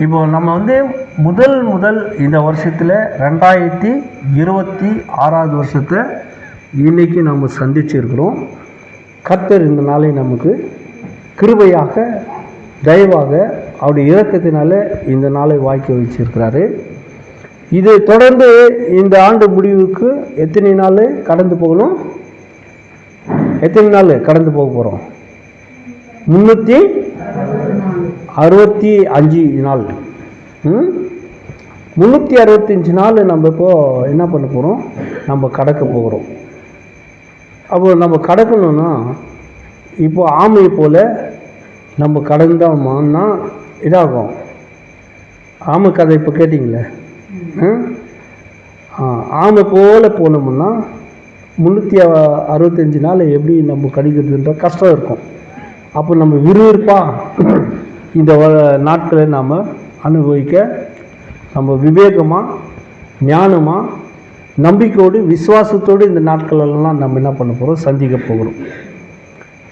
இப்போ நம்ம முதல் இந்த வருஷத்தில் 2026 வருஷத்தை இன்றைக்கி நம்ம சந்திச்சிருக்கிறோம். கர்த்தர் இந்த நாளை நமக்கு கிருபையாக தயவாக அவருடைய இரக்கத்தினால இந்த நாளை வாய்க்க வச்சிருக்கிறாரு. இது தொடர்ந்து இந்த ஆண்டு முடிவுக்கு எத்தனை நாள் கடந்து போகணும்? எத்தனை நாள் கடந்து போக போகிறோம்? 365 நாள். 365 நாள் நம்ம இப்போது என்ன பண்ண போகிறோம்? நம்ம கடக்க போகிறோம். அப்போ நம்ம கடக்கணும்னா இப்போ ஆமையை போல் நம்ம கடந்தோம்னா இதாகும். ஆமை கதை இப்போ கேட்டிங்களே, ஆமை போல் போனோம்னா 365 நாள் எப்படி நம்ம கடிக்கிறதுன்ற கஷ்டம் இருக்கும். அப்போ நம்ம விறுவிறுப்பாக இந்த நாட்களை நாம் அனுபவிக்க நம்ம விவேகமாக ஞானமாக நம்பிக்கையோடு விசுவாசத்தோடு இந்த நாட்களெல்லாம் நம்ம என்ன பண்ண போகிறோம்? சந்திக்க போகிறோம்.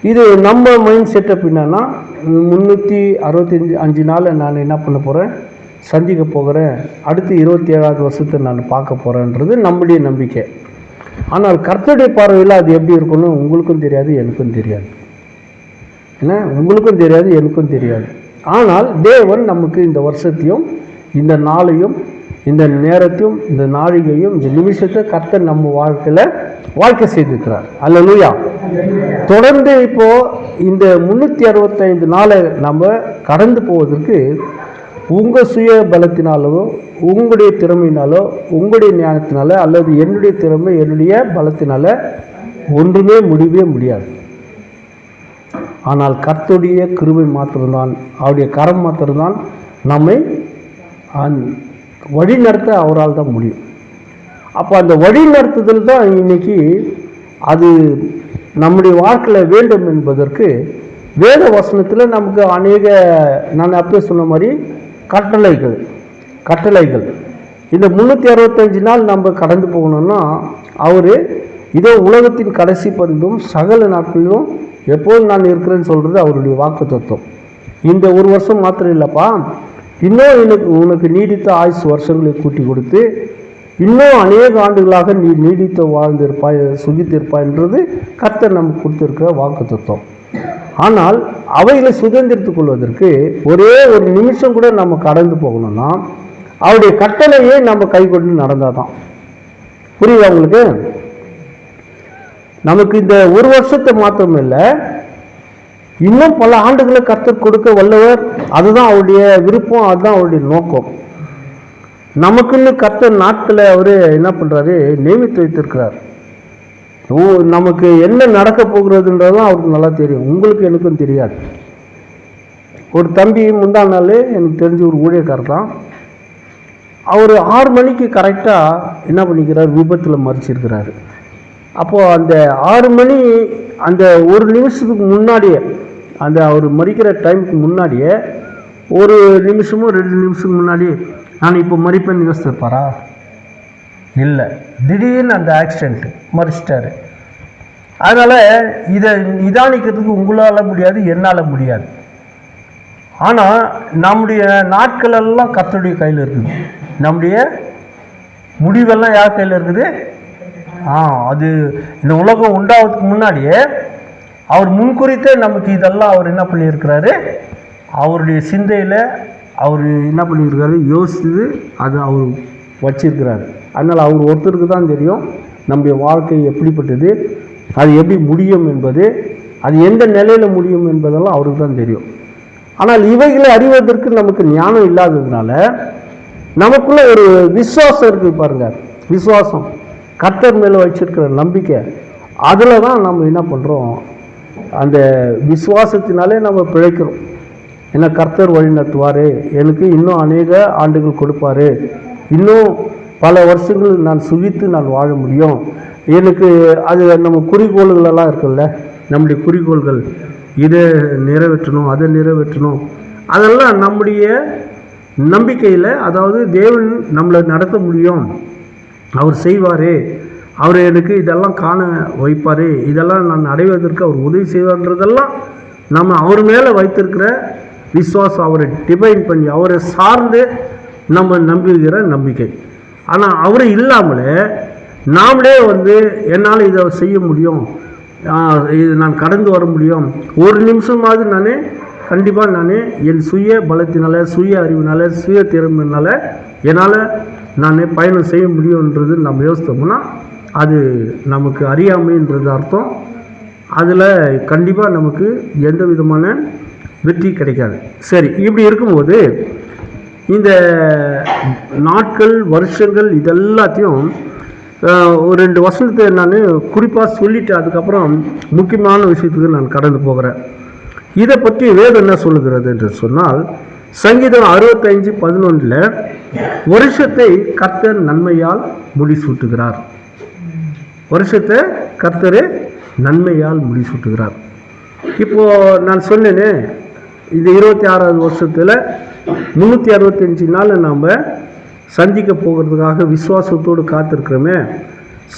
இது நம்ம மைண்ட் செட்டப் என்னன்னா 365 நாள் நான் என்ன பண்ண போகிறேன்? சந்திக்க போகிறேன். அடுத்து 27வது வருஷத்தை நான் பார்க்க போகிறேன்றது நம்முடைய நம்பிக்கை. ஆனால் கர்த்தருடைய பார்வையில் அது எப்படி இருக்குன்னு உங்களுக்கும் தெரியாது, எனக்கும் தெரியாது. ஏன்னா உங்களுக்கும் தெரியாது, எனக்கும் தெரியாது. ஆனால் தேவன் நமக்கு இந்த வருஷத்தையும் இந்த நாளையும் இந்த நேரத்தையும் இந்த நாழிகையும் இந்த நிமிஷத்தை கர்த்தர் நம்ம வாழ்க்கை செய்திருக்கிறார். அல்லேலூயா. தொடர்ந்து இப்போது இந்த 365 நாளை நம்ம கடந்து போவதற்கு உங்கள் சுய பலத்தினாலோ உங்களுடைய திறமையினாலோ உங்களுடைய ஞானத்தினால அல்லது என்னுடைய திறமை என்னுடைய பலத்தினால ஒன்றுமே முடியவே முடியாது. ஆனால் கர்த்தருடைய கிருபை மாத்திரம்தான், அவருடைய கரம் மாத்திரம்தான் நம்மை வழி நடத்த அவரால் தான் முடியும். அப்போ அந்த வழி நடத்துதல் தான் இன்னைக்கு அது நம்முடைய வாழ்க்கையில் வேண்டும் என்பதற்கு வேத வசனத்தில் நமக்கு அநேக, நான் அப்போ சொன்ன மாதிரி கட்டளைகள் இந்த 365 நாள் நம்ம கடந்து போகணும்னா அவர் இதோ உலகத்தின் கடைசி பரிந்தும் சகல நாட்களிலும் எப்போதும் நான் இருக்கிறேன்னு சொல்கிறது அவருடைய வாக்கு தத்துவம். இந்த ஒரு வருஷம் மாத்திரம் இல்லைப்பா, இன்னும் உனக்கு நீடித்த ஆயுசு வருஷங்களை கூட்டி கொடுத்து இன்னும் அநேக ஆண்டுகளாக நீ நீடித்த வாழ்ந்திருப்பாய் சுகித்திருப்பாய்ன்றது கர்த்தர் நமக்கு கொடுத்திருக்கிற வாக்கு தத்துவம். ஆனால் அவைகளை சுதந்திரித்துக் கொள்வதற்கு ஒரே ஒரு நிமிஷம் கூட நம்ம கடந்து போகணும்னா அவருடைய கட்டளையே நம்ம கை கொண்டு நடந்தால் தான். புரியுதா உங்களுக்கு? நமக்கு இந்த ஒரு வருஷத்தை மாத்திரம் இல்லை, இன்னும் பல ஆண்டுகளை கர்த்தர் கொடுக்க வல்லவர். அதுதான் அவருடைய விருப்பம், அதுதான் அவருடைய நோக்கம். நமக்குன்னு கர்த்தர் நாட்களை அவர் என்ன பண்ணுறாரு? நியமித்து வைத்திருக்கிறார். நமக்கு என்ன நடக்க போகிறதுன்றதும் அவருக்கு நல்லா தெரியும், உங்களுக்கு எனக்கும் தெரியாது. ஒரு தம்பி முந்தா நாள் எனக்கு தெரிஞ்ச ஒரு ஊழியக்காரர் தான். அவர் 6 மணிக்கு கரெக்டாக என்ன பண்ணிக்கிறார்? விபத்தில் மறிச்சிருக்கிறாரு. அப்போது அந்த 6 மணி அந்த ஒரு நிமிஷத்துக்கு முன்னாடியே, அந்த அவர் மறிக்கிற டைமுக்கு முன்னாடியே ஒரு நிமிஷமோ 2 நிமிஷத்துக்கு முன்னாடி நான் இப்போ மறிப்பேன்னு யோசிச்சிருப்பாரா? இல்லை, திடீர்னு அந்த ஆக்சிடென்ட் மறிச்சிட்டாரு. அதனால் இதை நிதானிக்கிறதுக்கு உங்களால் முடியாது, என்னால் முடியாது. ஆனால் நம்முடைய நாட்களெல்லாம் கர்த்தருடைய கையில் இருக்குது. நம்முடைய முடிவெல்லாம் யார் கையில் இருக்குது? அது இந்த உலகம் உண்டாவதுக்கு முன்னாடியே அவர் முன்குறித்தே நமக்கு இதெல்லாம் அவர் என்ன பண்ணியிருக்கிறாரு? அவருடைய சிந்தையில் அவர் என்ன பண்ணியிருக்காரு? யோசித்து அது அவர் வச்சிருக்கிறாரு. அதனால் அவர் ஒருத்தருக்கு தான் தெரியும் நம்முடைய வாழ்க்கை எப்படிப்பட்டது, அது எப்படி முடியும் என்பது, அது எந்த நிலையில் முடியும் என்பதெல்லாம் அவருக்கு தான் தெரியும். ஆனால் இவைகளை அறிவதற்கு நமக்கு ஞானம் இல்லாததுனால நமக்குள்ள ஒரு விசுவாசம் இருக்குது பாருங்க. விசுவாசம், கர்த்தர் மேலே வச்சிருக்கிற நம்பிக்கை, அதில் தான் நம்ம என்ன பண்ணுறோம்? அந்த விசுவாசத்தினாலே நம்ம பிழைக்கிறோம். ஏன்னா கர்த்தர் வழி நடத்துவார், எனக்கு இன்னும் அநேக ஆண்டுகள் கொடுப்பார், இன்னும் பல வருஷங்கள் நான் சுகித்து நான் வாழ முடியும். எனக்கு அது நம்ம குறிக்கோள்களெல்லாம் இருக்குல்ல, நம்முடைய குறிக்கோள்கள், இதை நிறைவேற்றணும் அதை நிறைவேற்றணும், அதெல்லாம் நம்முடைய நம்பிக்கையில், அதாவது தேவன் நம்மளை நடத்த முடியும், அவர் செய்வார், அவர் எனக்கு இதெல்லாம் காண வைப்பார், இதெல்லாம் நான் அடைவதற்கு அவர் உதவி செய்வார்ன்றதெல்லாம் நம்ம அவர் மேலே வைத்திருக்கிற விசுவாசம், அவரை டிபைன் பண்ணி அவரை சார்ந்து நம்ம நம்புகிற நம்பிக்கை. ஆனால் அவரை இல்லாமலே நாமளே என்னால் இதை செய்ய முடியும், இது நான் கடந்து வர முடியும், ஒரு நிமிஷமாவது கண்டிப்பாக என் சுய பலத்தினால, சுய அறிவினால, சுய திறமையினால என்னால் பயணம் செய்ய முடியுன்றது நம்ம யோசித்தோம்னா அது நமக்கு அறியாமைன்றது அர்த்தம். அதில் கண்டிப்பாக நமக்கு எந்த விதமான வெற்றி கிடைக்காது. சரி, இப்படி இருக்கும்போது இந்த நாட்கள், வருஷங்கள் இதெல்லாத்தையும் ஒரு 2 வசனத்தை நான் குறிப்பாக சொல்லிவிட்டு அதுக்கப்புறம் முக்கியமான விஷயத்துக்கு நான் கடந்து போகிறேன். இதை பற்றி வேதம் என்ன சொல்லுகிறது என்று சொன்னால், சங்கீதம் 65:11 வருஷத்தை கர்த்தர் நன்மையால் முடிசூட்டுகிறார். வருஷத்தை கர்த்தர் நன்மையால் முடிசூட்டுகிறார். இப்போது நான் சொன்னேனே, இந்த 26வது வருஷத்தில் 365 நாள் நாம் சந்திக்க போகிறதுக்காக விசுவாசத்தோடு காத்திருக்கிறோமே.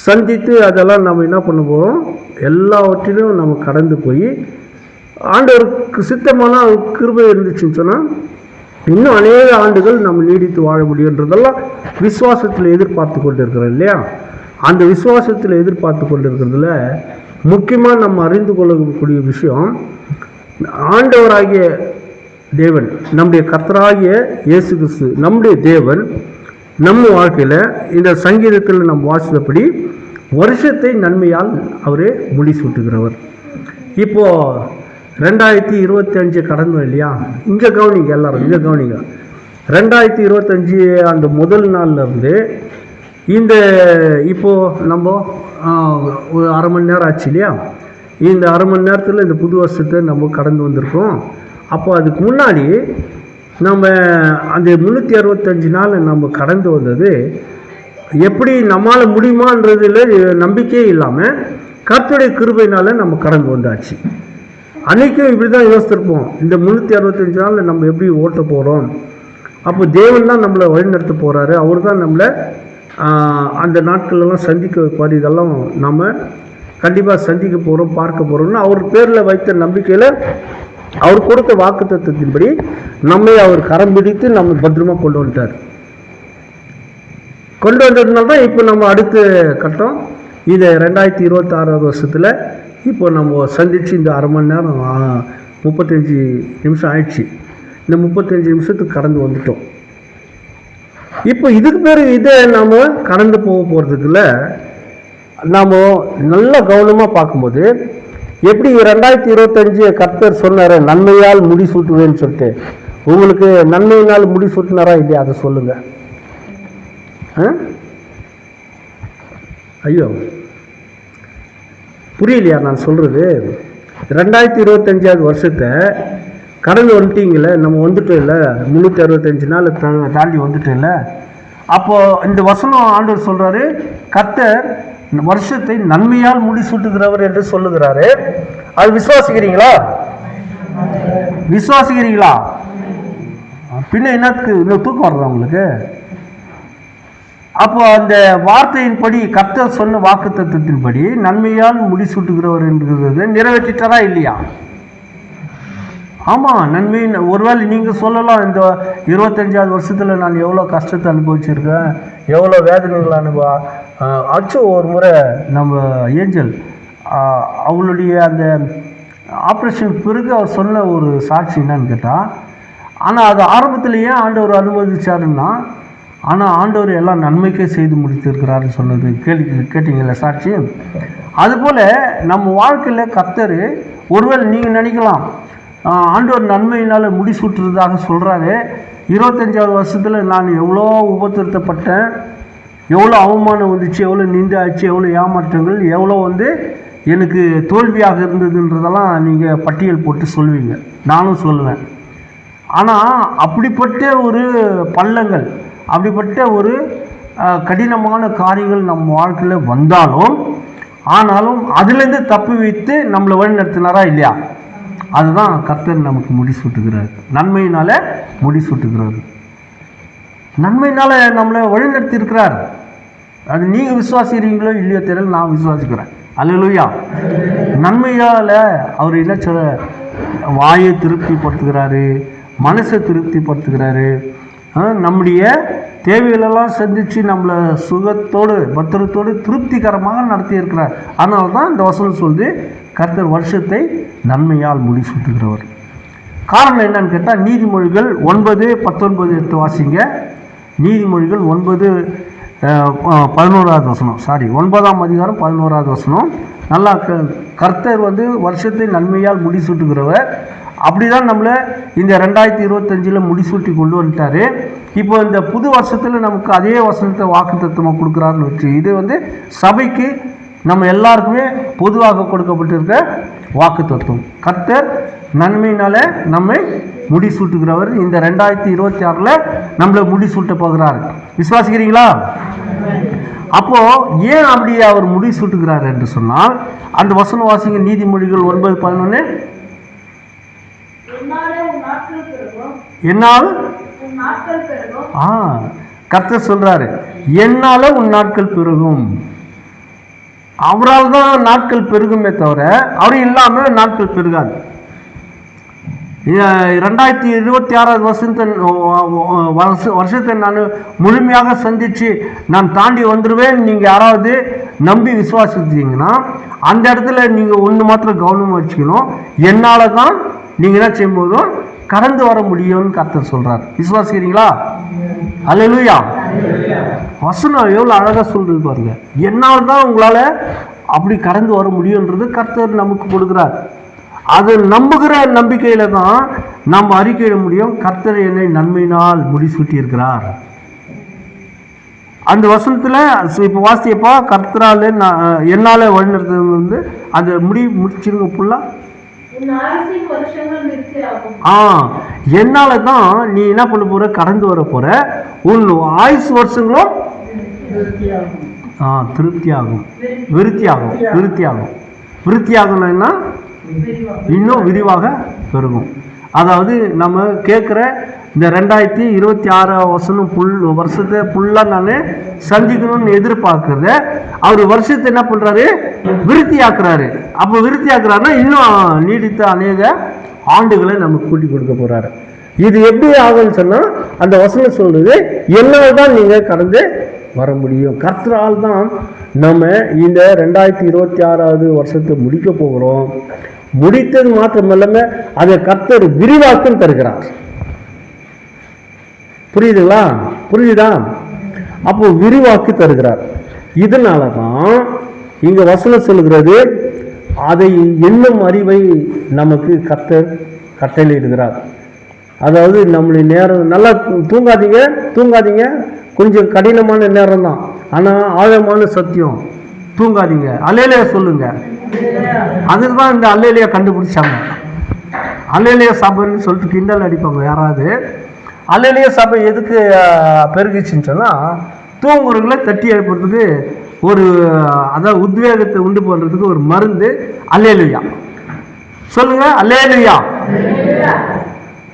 சந்தித்து அதெல்லாம் நம்ம என்ன பண்ண போகிறோம், எல்லாவற்றிலும் நம்ம கடந்து போய் ஆண்டவருக்கு சித்தமான கிருபை இருந்துச்சுன்னு சொன்னால் இன்னும் அநேக ஆண்டுகள் நம்ம நீடித்து வாழ முடியுன்றதெல்லாம் விசுவாசத்தில் எதிர்பார்த்து கொண்டு இருக்கிறோம் இல்லையா? அந்த விசுவாசத்தில் எதிர்பார்த்து கொண்டு இருக்கிறதுல முக்கியமாக நம்ம அறிந்து கொள்ளக்கூடிய விஷயம், ஆண்டவராகிய தேவன், நம்முடைய கர்த்தராகிய இயேசு கிறிஸ்து, நம்முடைய தேவன் நம்ம வாழ்க்கையில் இந்த சங்கீதத்தில் நம்ம வாசித்தபடி வருஷத்தை நன்மையால் அவரே முடிசூட்டுகிறவர். இப்போது 2025 கடந்தோம் இல்லையா? இங்கே கவனிங்க, எல்லாரும் இங்கே கவனிங்க. 2025 அந்த முதல் நாள்லேருந்து இந்த இப்போது நம்ம ஒரு அரை மணி நேரம் ஆச்சு இல்லையா? இந்த அரை மணி நேரத்தில் இந்த புது வருஷத்தை நம்ம கடந்து வந்திருக்கோம். அப்போ அதுக்கு முன்னாடி நம்ம அந்த 365 நாள் நம்ம கடந்து வந்தது எப்படி நம்மளால் முடியுமான்றதில் நம்பிக்கையே இல்லாமல் கர்த்தருடைய கிருபையினால் நம்ம கடந்து வந்தாச்சு. அன்றைக்கும் இப்படி தான் யோசிச்சிருப்போம், இந்த 365 நாளில் நம்ம எப்படி ஓட்ட போகிறோம். அப்போ தேவன் தான் நம்மளை வழிநடத்த போகிறாரு, அவர் தான் நம்மளை அந்த நாட்களெல்லாம் சந்திக்க வைப்பார். இதெல்லாம் நம்ம கண்டிப்பாக சந்திக்க போகிறோம், பார்க்க போகிறோம்னு அவர் பேரில் வைத்த நம்பிக்கையில் அவர் கொடுத்த வாக்குத்தத்தத்தின்படி நம்மை அவர் கரம் பிடித்து நம்ம பத்திரமாக கொண்டு வந்துட்டார். கொண்டு வந்ததுனால தான் இப்போ நம்ம அடுத்த கட்டம் இதை 2026 வருஷத்தில் இப்போ நம்ம சந்தித்து இந்த அரை மணி நேரம் 35 நிமிஷம் ஆயிடுச்சு. இந்த 35 நிமிஷத்துக்கு கடந்து வந்துட்டோம். இப்போ இதுக்கு பிறகு இதை நாம் கடந்து போகிறதுக்குள்ள நாம் நல்லா கவனமாக பார்க்கும்போது எப்படி 2025 கர்த்தர் சொன்னார் நன்மையால் முடிசூட்டுவேன்னு சொல்லிட்டு, உங்களுக்கு நன்மையினால் முடிசூட்டினாரா இல்லையா? அதை சொல்லுங்கள். ஐயோ, புரியலையா நான் சொல்கிறது? 2025 வருஷத்தை கடந்து வந்துட்டீங்களே, நம்ம வந்துட்டோம் இல்லை, 365 நாள் தாண்டி வந்துட்டோம் இல்லை. அப்போது இந்த வசனம் ஆண்டவர் சொல்கிறாரு, கர்த்தர் வருஷத்தை நன்மையால் முடிசூட்டுகிறவர் என்று சொல்லுகிறாரு. அது விசுவாசிக்கிறீங்களா? விசுவாசிக்கிறீங்களா? பின்ன என்னத்துக்கு இன்னும் தூக்கம் வருதா உங்களுக்கு? அப்போ அந்த வார்த்தையின்படி, கர்த்தர் சொன்ன வாக்குத்தத்தத்தின்படி நன்மையால் முடிசூட்டுகிறவர் என்கிறது நிறைவேற்றிட்டாரா இல்லையா? ஆமாம், நன்மை. ஒருவேளை நீங்கள் சொல்லலாம், இந்த 25வது வருஷத்தில் நான் எவ்வளோ கஷ்டத்தை அனுபவிச்சிருக்கேன், எவ்வளோ வேதனைகள் ஆச்சு. ஒரு முறை நம்ம ஏஞ்சல் அவளுடைய அந்த ஆப்ரேஷன் பிறகு அவர் சொன்ன ஒரு சாட்சி என்னன்னு கேட்டால், ஆனால் அது ஆரம்பத்திலேயே ஆண்டவர் அனுமதிச்சாருன்னா, ஆனால் ஆண்டவர் எல்லாம் நன்மைக்கே செய்து முடித்திருக்கிறாருன்னு சொன்னது கேட்டீங்கல்ல சாட்சி. அதுபோல் நம்ம வாழ்க்கையில் கர்த்தர், ஒருவேளை நீங்கள் நினைக்கலாம் ஆண்டவர் நன்மையினால் முடிசூட்டுறதாக சொல்கிறாரு, 25வது வருஷத்தில் நான் எவ்வளோ உபத்திருத்தப்பட்டேன், எவ்வளோ அவமானம் வந்துச்சு, எவ்வளோ நிந்தாச்சு, எவ்வளோ ஏமாற்றங்கள், எவ்வளோ எனக்கு தோல்வியாக இருந்ததுன்றதெல்லாம் நீங்கள் பட்டியல் போட்டு சொல்லுவீங்க, நானும் சொல்லுவேன். ஆனால் அப்படிப்பட்ட ஒரு பள்ளங்கள், அப்படிப்பட்ட ஒரு கடினமான காரியங்கள் நம்ம வாழ்க்கையில் வந்தாலும், ஆனாலும் அதுலேருந்து தப்பி வைத்து நம்மளை வழி நடத்தினாரா இல்லையா? அதுதான் கர்த்தர் நமக்கு முடிசூட்டுகிறார், நன்மையினால முடிசூட்டுகிறார், நன்மையினால நம்மளை வழிநடத்தி இருக்கிறார். அது நீங்கள் விசுவாசிக்கிறீங்களோ இல்லையோ தெரியல, நான் விசுவாசிக்கிறேன். அல்லேலூயா. நன்மையால் அவர் என்ன சொல்ல, வாயை திருப்திப்படுத்துகிறாரு, மனசை திருப்திப்படுத்துகிறாரு. நம்முடைய தேவைகளெல்லாம் சந்தித்து நம்மளை சுகத்தோடு பத்திரத்தோடு திருப்திகரமாக நடத்தி இருக்கிறார். அதனால தான் இந்த வசனம் சொல்லுது, கர்த்தர் வருஷத்தை நன்மையால் முடிசூட்டுகிறவர். காரணம் என்னன்னு கேட்டால், நீதிமொழிகள் 9:19 எடுத்து வாசிங்க. நீதிமொழிகள் 9:11 வசனம், 9ஆம் அதிகாரம் 11வது வசனம். நல்லா கர்த்தர் வருஷத்தை நன்மையால் முடிசூட்டுகிறவர். அப்படிதான் நம்மளை இந்த 2025 முடிசூட்டி கொண்டு வந்துட்டாரு. இப்போ இந்த புது வருஷத்தில் நமக்கு அதே வசனத்தை வாக்குத்தத்தமாக கொடுக்குறாருன்னு வச்சு, இது சபைக்கு நம்ம எல்லாருக்குமே பொதுவாக கொடுக்கப்பட்டிருக்க வாக்குத்தத்தம். கர்த்தர் நன்மையினால நம்மை முடிசூட்டுகிறவர். இந்த 2026 நம்மளை முடிசூட்ட போகிறார். விசுவாசிக்கிறீங்களா? அப்போ ஏன் அப்படி அவர் முடிசூட்டுகிறார் என்று சொன்னால், அந்த வசனம் வாசிங்க. நீதிமொழிகள் 9:11. என்னால் கர்த்தர் சொல்றாரு, என்னால உன் நாட்கள் பெருகும். அவரால் தான் நாட்கள் பெருகுமே தவிர அவர் இல்லாம நாட்கள் பெருகாது. 2026 வருஷத்தை நான் முழுமையாக சந்திச்சு நான் தாண்டி வந்துடுவேன் நீங்க யாராவது நம்பி விசுவாசித்தீங்கன்னா, அந்த இடத்துல நீங்க ஒன்று மாத்திரம் கவனமாக வச்சுக்கணும். என்னால தான் நீங்க என்ன செய்யும் போதும் கடந்து வர முடியும்னு கர்த்தர் சொல்றார். விசுவாசிக்கிறீங்களா? அல்லேலூயா. வசனம் எவ்வளவு அழகா சொல்றது பாருங்க. என்னால் தான் உங்களால அப்படி கடந்து வர முடியும்ன்றது கர்த்தர் நமக்கு கொடுக்கிறார். அது நம்புகிற நம்பிக்கையில தான் நம்ம அறிக்கையிட முடியும், கர்த்தர் என்னை நன்மையினால் முடிசூட்டி இருக்கிறார். அந்த வசனத்துல இப்ப வாசியப்பா, கர்த்தரால என்னால வழிநடத்துறது அது முடிச்சிருங்க ஃபுல்லா. என்னால தான் நீ என்ன பண்ண போற, கடந்து வர போற. உன் ஆயுசு வருஷங்களும் திருப்தியாகும். விருத்தியாகும்னா இன்னும் விரிவாக பெருகும். அதாவது நம்ம கேட்குற இந்த 2026 வருஷத்தை ஃபுல்லாக நான் சந்திக்கணும்னு எதிர்பார்க்கறத அவர் வருஷத்தை என்ன பண்ணுறாரு, விருத்தி ஆக்குறாரு. அப்போ விருத்தி ஆக்குறாருன்னா இன்னும் நீடித்த அநேக ஆண்டுகளை நமக்கு கூட்டி கொடுக்க போகிறாரு. இது எப்படி ஆகும்னு சொன்னால், அந்த வசனம் சொல்றது, என்னால் தான் நீங்கள் கடந்து வர முடியும். கர்த்தரால் தான் நம்ம இந்த 2026 வருஷத்தை முடிக்க போகிறோம். முடித்தது மாத்திரமல்ல, அதை கர்த்தர் விரிவாக்கம் தருகிறார். புரியுதா? அப்போ விரிவாக்கி தருகிறார். இதனால தான் இங்க வசனம் சொல்லுகிறது, அதை என்னும் அறிவை நமக்கு கர்த்தர் கட்டளையிடுகிறார். அதாவது நம்மளுடைய நேரம், நல்லா தூங்காதீங்க. கொஞ்சம் கடினமான நேரம் தான், ஆனா ஆழமான சத்தியம். தூங்காதீங்க. அல்லேலூயா சொல்லுங்க. அதுதான் இந்த அல்லேலூயா கண்டுபிடிச்சாங்க. அல்லேலூயா சபைன்னு சொல்லிட்டு கிண்டல் அடிப்பாங்க யாராவது. அல்லேலூயா சபை எதுக்கு பெருகிச்சுன்னு சொன்னா, தூங்குறவங்களை தட்டி எழுப்புறதுக்கு ஒரு, அதாவது உத்வேகத்தை உண்டு பண்றதுக்கு ஒரு மருந்து அல்லேலூயா. சொல்லுங்க, அல்லேலூயா.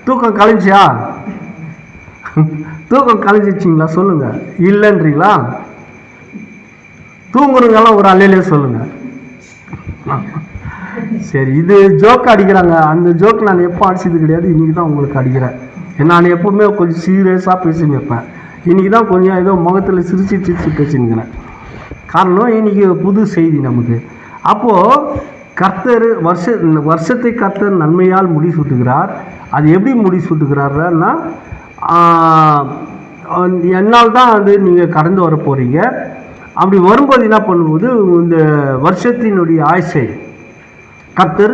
தூக்கம் கலைஞ்சியா? தூக்கம் கலைஞ்சிச்சிங்களா? சொல்லுங்க. இல்லைன்றீங்களா? தூங்குறவங்கெல்லாம் ஒரு அல்லேலூயா சொல்லுங்க. சரி, இது ஜோக் அடிக்கிறாங்க. அந்த ஜோக் நான் எப்போ அடிச்சது கிடையாது, இன்னைக்கு தான் உங்களுக்கு அடிக்கிறேன். நான் எப்பவுமே கொஞ்சம் சீரியஸாக பேசின்னு இருப்பேன். இன்னைக்கு தான் கொஞ்சம் ஏதோ முகத்தில் சிரிச்சு பேசினுக்கிறேன். காரணம், இன்னைக்கு புது செய்தி நமக்கு. அப்போது கர்த்தர் வருஷத்தை கர்த்தர் நன்மையால் முடிசூட்டுகிறார். அது எப்படி முடிசூட்டுகிறாருன்னா, என்னால் தான் அது நீங்கள் கடந்து வர போகிறீங்க. அப்படி வரும்போது என்ன பண்ணும்போது, இந்த வருஷத்தினுடைய ஆயுசை கர்த்தர்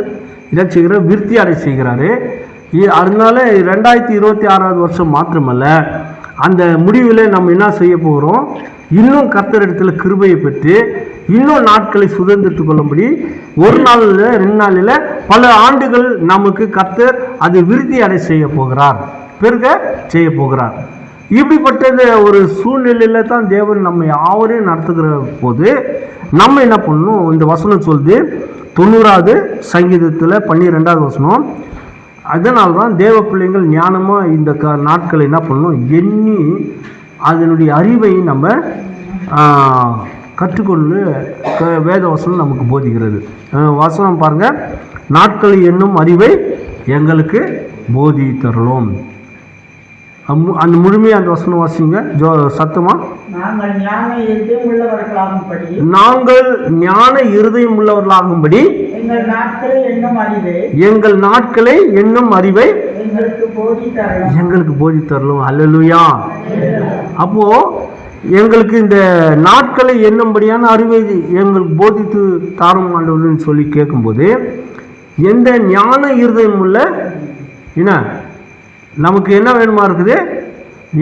இதை செய்கிற விருத்தி அடை செய்கிறாரு. அதனால 2026 வருஷம் மாத்திரமல்ல, அந்த முடிவில் நம்ம என்ன செய்ய போகிறோம், இன்னும் கர்த்தர் இடத்துல கிருபையை பெற்று இன்னும் நாட்களை சுதந்திரத்து கொள்ளும்படி, ஒரு நாளில் 2 நாளில் பல ஆண்டுகள் நமக்கு கர்த்தர் அது விருத்தி அடை செய்ய போகிறார், பெருக செய்ய போகிறார். இப்படிப்பட்ட ஒரு சூழ்நிலையில தான் தேவன் நம்ம யாவரையும் நடத்துகிற போது நம்ம என்ன பண்ணணும், இந்த வசனம் சொல்லுது 90வது சங்கீதத்தில் 12வது வசனம். அதனால தான் தேவ பிள்ளைங்கள் ஞானமாக இந்த நாட்களை என்ன பண்ணணும், எண்ணி அதனுடைய அறிவை நம்ம கற்றுக்கொண்டு வேத வசனம் நமக்கு போதிக்கிறது. வசனம் பாருங்க, நாட்களை எண்ணும் அறிவை எங்களுக்கு போதித்தருளும். அந்த முழுமையாக அந்த வசனம் வாசிங்க சத்தமா. நாங்கள் ஞான இருதயம் உள்ளவர்களாகும்படி எங்கள் நாட்களை எண்ணும் அறிவை எங்களுக்கு போதித்தரலும். அல்லேலூயா. அப்போ எங்களுக்கு இந்த நாட்களை எண்ணும்படியான அறிவை எங்களுக்கு போதித்து தாரும் ஆண்டவர்னு சொல்லி கேட்கும்போது, எந்த ஞான இருதயம் உள்ள என்ன நமக்கு என்ன வேணுமா இருக்குது?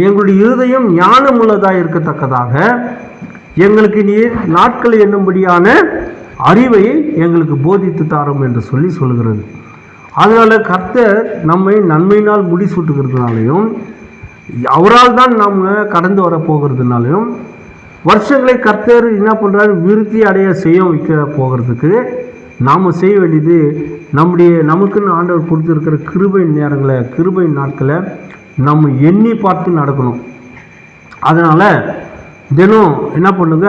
எங்களுடைய இருதயம் ஞானம் உள்ளதாக இருக்கத்தக்கதாக எங்களுக்கு நீர் நாட்களை எண்ணும்படியான அறிவை எங்களுக்கு போதித்து தாரும் என்று சொல்லுகிறது. அதனால கர்த்தர் நம்மை நன்மையினால் முடிசூட்டுகிறதுனாலையும், அவரால் தான் நம்ம கடந்து வர போகிறதுனாலையும், வருஷங்களை கர்த்தர் என்ன பண்ணுறாரு, விருத்தி அடைய செய்ய வைக்க போகிறதுக்கு நாம் செய்ய வேண்டியது நமக்குன்னு ஆண்டவர் கொடுத்துருக்கிற கிருபை நேரங்களை, கிருபை நாட்களை நம்ம எண்ணி பார்த்து நடக்கணும். அதனால் தினம் என்ன பண்ணுங்க,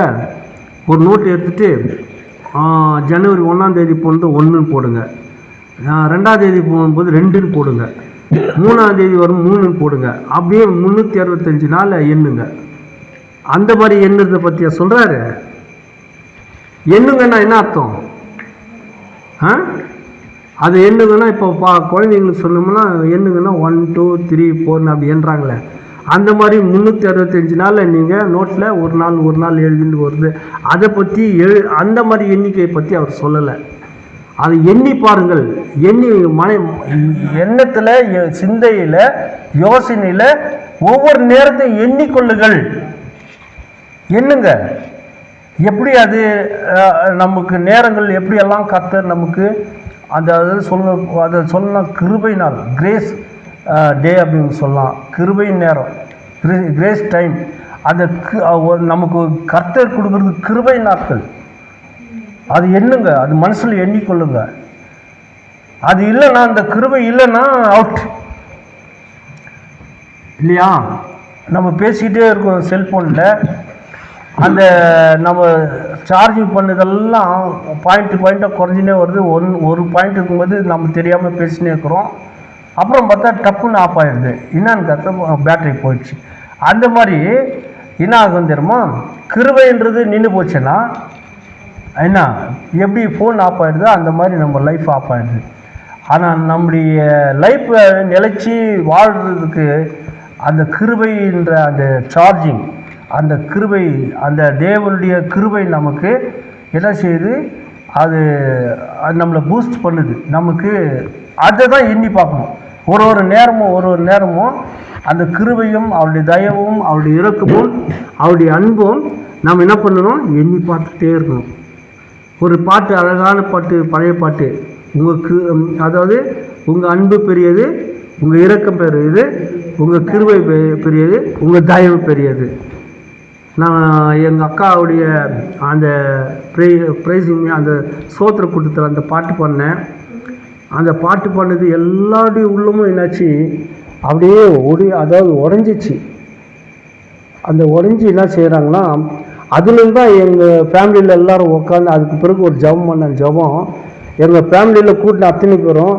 ஒரு நோட்டு எடுத்துகிட்டு ஜனவரி 1ஆம் தேதி போனது 1ன்னு போடுங்க, 2ஆம் தேதி போகும்போது 2ன்னு போடுங்க, 3ஆம் தேதி வரும் 3ன்னு போடுங்க. அப்படியே 365 நாள் எண்ணுங்க. அந்த மாதிரி எண்ணுறதை பற்றியா சொல்கிறாரு? எண்ணுங்கன்னா என்ன அர்த்தம்? அது எண்ணுங்கன்னா இப்போ குழந்தைங்களுக்கு சொன்னோம்னா எண்ணுங்கன்னா 1 2 3 4 அப்படி எண்ணுறாங்களே, அந்த மாதிரி 365 நாளில் நீங்கள் நோட்டில் ஒரு நாள் எழுதிட்டு வருது. அதை பற்றி அந்த மாதிரி எண்ணிக்கையை பற்றி அவர் சொல்லலை. அதை எண்ணி பாருங்கள். எண்ணத்தில், சிந்தையில், யோசனையில் ஒவ்வொரு நேரத்தையும் எண்ணிக்கொள்ளுங்கள். எண்ணுங்க. எப்படி அது நமக்கு நேரங்கள் எப்படியெல்லாம் கர்த்தர் நமக்கு அதை சொல்லலாம். கிருபை நாள், கிரேஸ் டே அப்படின்னு சொல்லலாம். கிருபை நேரம், கிரேஸ் டைம். அந்த நமக்கு கர்த்தர் கொடுக்குறது கிருபை நாட்கள். அது எண்ணுங்க, அது மனசில் எண்ணிக்கொள்ளுங்க. அது இல்லைன்னா, அந்த கிருபை இல்லைன்னா அவுட் இல்லையா? நம்ம பேசிக்கிட்டே இருக்கோம் செல்ஃபோனில், அந்த நம்ம சார்ஜிங் பண்ணதெல்லாம் பாயிண்ட்டாக குறைஞ்சினே வருது. ஒரு பாயிண்ட் இருக்கும்போது நம்ம தெரியாமல் பேசினே இருக்கிறோம். அப்புறம் பார்த்தா டப்புன்னு ஆஃப் ஆகிடுது. என்னான்னு பார்த்தா பேட்டரி போயிடுச்சு. அந்த மாதிரி என்ன ஆகும் தெரியுமா? கிருபைன்றது நின்று போச்சுன்னா என்ன, எப்படி ஃபோன் ஆஃப் ஆகிடுதோ அந்த மாதிரி நம்ம லைஃப் ஆஃப் ஆகிடுது. ஆனால் நம்முடைய லைஃப்பை நிலைச்சி வாழ்கிறதுக்கு அந்த கிருபைன்ற அந்த சார்ஜிங், அந்த கிருபை, அந்த தேவனுடைய கிருபை நமக்கு என்ன செய்யுது? அது நம்மளை பூஸ்ட் பண்ணுது. நமக்கு அதை தான் எண்ணி பார்க்கணும். ஒரு நேரமும் அந்த கிருபையும், அவருடைய தயவும், அவருடைய இரக்கமும், அவருடைய அன்பும் நாம் என்ன பண்ணணும்? எண்ணி பார்த்துட்டே இருக்கணும். ஒரு பாட்டு, அழகான பாட்டு, பழைய பாட்டு, அதாவது உங்கள் அன்பு பெரியது, உங்கள் இரக்கம் பெரியது, உங்கள் கிருபை பெரியது, உங்கள் தயவு பெரியது. நான் எங்கள் அக்காவுடைய அந்த ப்ரைஸிங், அந்த சோத்திர கூட்டத்தில் அந்த பாட்டு பண்ணேன். அந்த பாட்டு பண்ணது எல்லாருடைய உள்ளமும் என்னாச்சு, அப்படியே அதாவது உடஞ்சிச்சு. அந்த உடஞ்சி என்ன செய்கிறாங்கன்னா, அதுலேருந்து தான் எங்கள் ஃபேமிலியில் எல்லோரும் உட்காந்து, அதுக்கு பிறகு ஒரு ஜபம் பண்ண ஜபம் எங்கள் ஃபேமிலியில் கூட்டின அத்தனை பேரும்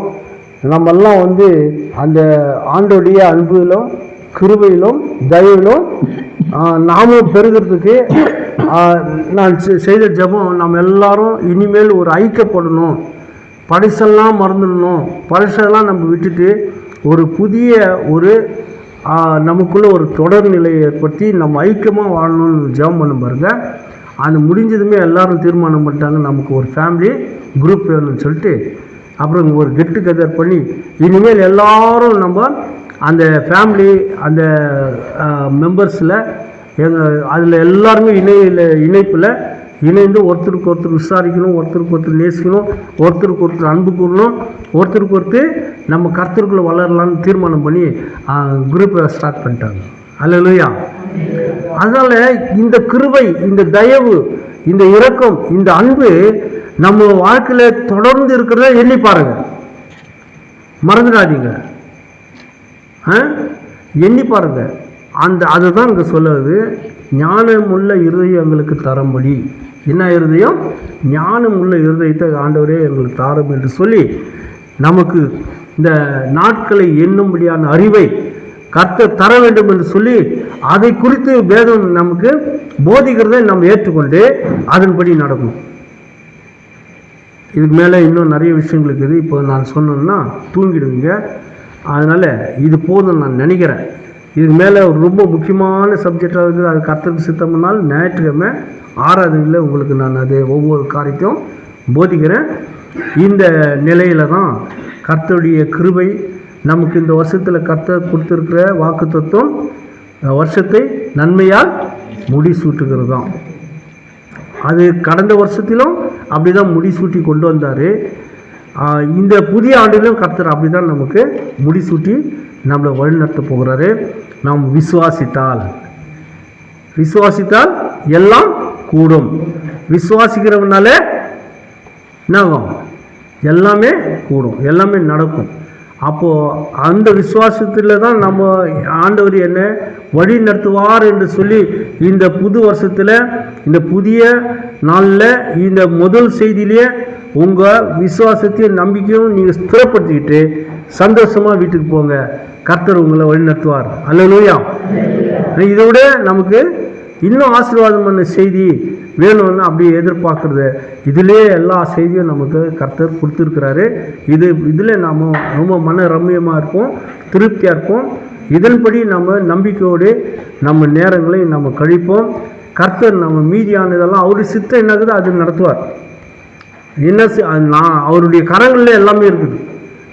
நம்மெல்லாம் அந்த ஆண்டோடைய அன்பிலும், கிருபையிலும், தயவிலும் நாமும் பெருகிறதுக்கு நான் செய்த ஜபம், நம்ம எல்லாரும் இனிமேல் ஒரு ஐக்கியப்படணும். பழசெல்லாம் மறந்துடணும். பழசெல்லாம் நம்ம விட்டுட்டு ஒரு புதிய நமக்குள்ளே ஒரு தொடர் நிலையை ஏற்படுத்தி நம்ம ஐக்கியமாக வாழணும்னு ஜபம் பண்ண பாருங்க. அது முடிஞ்சதுமே எல்லாரும் தீர்மானம் பண்ணிட்டாங்க, நமக்கு ஒரு ஃபேமிலி குரூப் வேணும்னு சொல்லிட்டு. அப்புறம் ஒரு கெட் டுகெதர் பண்ணி இனிமேல் எல்லாரும் நம்ம அந்த ஃபேமிலி, அந்த மெம்பர்ஸில் அதில் எல்லாருமே இணைப்பில் இணைந்து ஒருத்தருக்கு ஒருத்தர் விசாரிக்கணும், ஒருத்தருக்கு ஒருத்தர் நேசிக்கணும், ஒருத்தருக்கு ஒருத்தர் அன்பு கூறணும், ஒருத்தருக்கு ஒருத்தர் நம்ம கர்த்தருக்குள்ளே வளரலான்னு தீர்மானம் பண்ணி குரூப்பை ஸ்டார்ட் பண்ணிட்டாங்க. அல்லேலூயா. அதனால் இந்த கிருபை, இந்த தயவு, இந்த இரக்கம், இந்த அன்பு நம்ம வாழ்க்கையில் தொடர்ந்து இருக்கிறத எண்ணி பாருங்க, மறந்துடாதீங்க. எண்ணி பாருங்க. அதுதான் இங்கே சொல்லுது, ஞானமுள்ள இருதயம் எங்களுக்கு தரும்படி. என்ன இருதயம்? ஞானமுள்ள இருதயத்தை ஆண்டவரே எங்களுக்கு தாரும் என்று சொல்லி நமக்கு இந்த நாட்களை எண்ணும்படியான அறிவை கர்த்தர் தர வேண்டும் என்று சொல்லி அதை குறித்து வேதம் நமக்கு போதிக்கிறதை நம்ம ஏற்றுக்கொண்டு அதன்படி நடக்கணும். இதுக்கு மேலே இன்னும் நிறைய விஷயங்கள் இருக்குது. இப்போ நான் சொன்னேன்னா தூங்கிடுவீங்க. அதனால் இது போதும் நான் நினைக்கிறேன். இதுக்கு மேலே ரொம்ப முக்கியமான சப்ஜெக்டாக இருக்குது. அது கர்த்தருக்கு சித்தம்னால் ஞாயிற்றுக்கிழமை ஆராதனையில் உங்களுக்கு நான் அது ஒவ்வொரு காரியத்தையும் போதிக்கிறேன். இந்த நிலையில தான் கர்த்தருடைய கிருபை நமக்கு இந்த வருஷத்தில் கர்த்தர் கொடுத்துருக்கிற வாக்குத்தத்தம் வருஷத்தை நன்மையால் முடிசூட்டுகிறது தான். அது கடந்த வருஷத்திலும் அப்படி தான் முடிசூட்டி கொண்டு வந்தார். இந்த புதிய ஆண்டிலும் கர்த்தர் அப்படி தான் நமக்கு முடிசூட்டி நம்மளை வழிநடத்த போகிறாரு. நாம் விசுவாசித்தால் எல்லாம் கூடும். விசுவாசிக்கிறவனால என்னாகும்? எல்லாமே கூடும், எல்லாமே நடக்கும். அப்போது அந்த விசுவாசத்தில் தான் நம்ம ஆண்டவர் என்ன வழி நடத்துவார் என்று சொல்லி இந்த புது வருஷத்தில் இந்த புதிய நாளில் இந்த முதல் செய்தியிலேயே உங்கள் விசுவாசத்தையும் நம்பிக்கையும் நீங்கள் ஸ்திரப்படுத்திக்கிட்டு சந்தோஷமாக வீட்டுக்கு போங்க. கர்த்தர் உங்களை வழி நடத்துவார். அல்லேலூயா. இதை விட நமக்கு இன்னும் ஆசீர்வாதமான செய்தி வேணும்னு அப்படியே எதிர்பார்க்குறது. இதிலே எல்லா செய்தியும் நமக்கு கர்த்தர் கொடுத்துருக்கிறாரு. இதில் நாம் ரொம்ப மன ரம்மியமாக இருப்போம், திருப்தியாக இருப்போம். இதன்படி நம்ம நம்பிக்கையோடு நம்ம நேரங்களை நம்ம கழிப்போம். கர்த்தர் நம்ம மீதியானதெல்லாம் அவருடைய சித்தம் என்னக்குதோ அது நடத்துவார். நான் அவருடைய கரங்களில் எல்லாமே இருக்குது.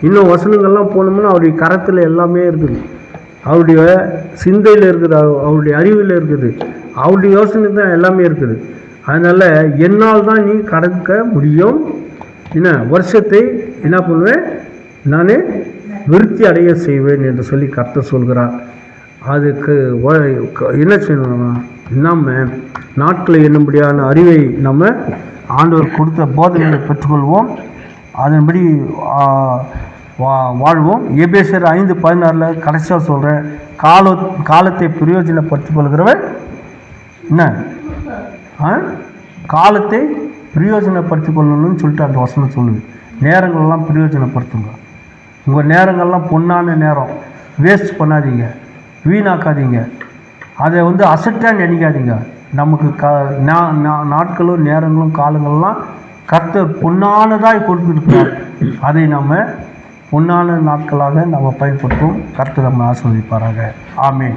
இன்னும் வசனங்கள்லாம் போனோம்னா அவருடைய கரத்தில் எல்லாமே இருக்குது. அவருடைய சிந்தையில் இருக்குது, அவருடைய அறிவில் இருக்குது, அவருடைய யோசனை தான் எல்லாமே இருக்குது. அதனால் என்னால் தான் நீ கடக்க முடியும். என்ன வருஷத்தை என்ன பண்ணுவேன், நான் விருத்தி அடைய செய்வேன் என்று சொல்லி கர்த்தர் சொல்கிறார். அதுக்கு என்ன செய்யணும்னா நம்ம நாட்களை எண்ணும்படியான அறிவை நம்ம ஆண்டவர் கொடுத்த போதனைகளை பெற்றுக்கொள்வோம். அதன்படி வாழ்வோம். எபேசியர் 5:16 கடைசியாக சொல்கிறேன், காலத்தை பிரயோஜனப்படுத்திக் கொள்கிறவன் என்ன காலத்தை பிரயோஜனப்படுத்திக் கொள்ளணும்னு சொல்லிட்டு அந்த வசனம் சொல்லுது. நேரங்களெல்லாம் பிரயோஜனப்படுத்துங்க. உங்கள் நேரங்கள்லாம் பொன்னான நேரம், வேஸ்ட் பண்ணாதீங்க, வீணாக்காதீங்க. அதை அசட்டாக நினைக்காதீங்க. நமக்கு நாட்களும் நேரங்களும் காலங்கள்லாம் கர்த்தர் பொன்னானதாக கொடுத்துருக்கிறார். அதை நம்ம பொன்னான நாட்களாக நம்ம பயன்படுத்துவோம். கர்த்தர் நம்ம ஆசீர்வதிப்பாராக. ஆமென்.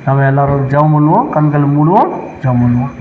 நம்ம எல்லாரும் ஜெபம் பண்ணுவோம். கண்களை மூடுவோம், ஜெபம் பண்ணுவோம்.